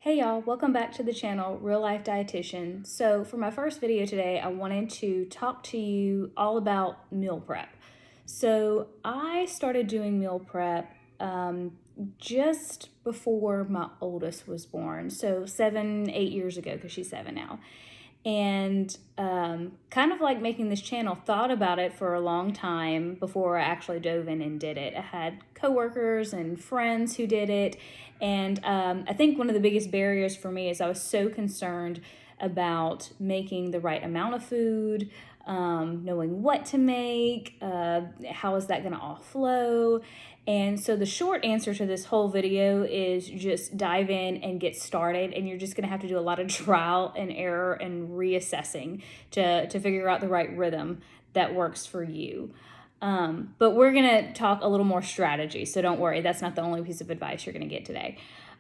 Hey y'all, welcome back to the channel, Real Life Dietitian. So for my first video today, I wanted to talk to you all about meal prep. So I started doing meal prep just before my oldest was born. So 8 years ago, because she's 7 now. And kind of like making this channel, thought about it for a long time before I actually dove in and did it. I had coworkers and friends who did it, and I think one of the biggest barriers for me is I was so concerned about making the right amount of food, knowing what to make, how is that going to all flow. And so the short answer to this whole video is just dive in and get started, and you're just going to have to do a lot of trial and error and reassessing to figure out the right rhythm that works for you. But we're going to talk a little more strategy, so don't worry, that's not the only piece of advice you're going to get today.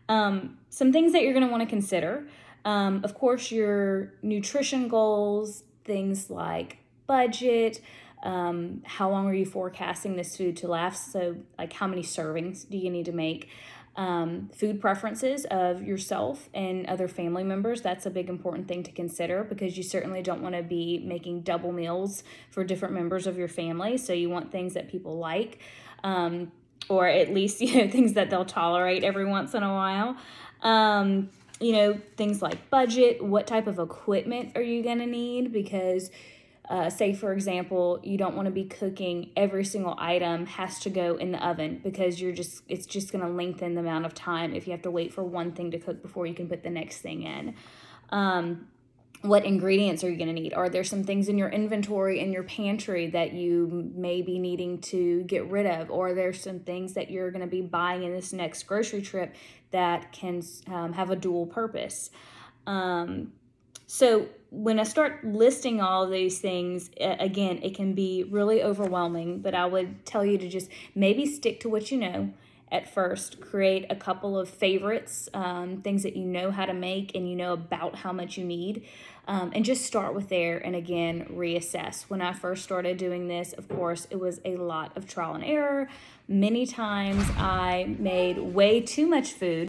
Some things that you're going to want to consider, of course, your nutrition goals, things like budget, how long are you forecasting this food to last? So like how many servings do you need to make? Food preferences of yourself and other family members. That's a big important thing to consider because you certainly don't want to be making double meals for different members of your family. So you want things that people like, or at least, things that they'll tolerate every once in a while. Things like budget, what type of equipment are you going to need? Because say, for example, you don't want to be cooking every single item has to go in the oven because it's just going to lengthen the amount of time if you have to wait for one thing to cook before you can put the next thing in. What ingredients are you going to need? Are there some things in your inventory in your pantry that you may be needing to get rid of? Or there's some things that you're going to be buying in this next grocery trip that can have a dual purpose? So when I start listing all of these things, again, it can be really overwhelming, but I would tell you to just maybe stick to what you know at first. Create a couple of favorites, things that you know how to make and you know about how much you need, and just start with there and again, reassess. When I first started doing this, of course, it was a lot of trial and error. Many times I made way too much food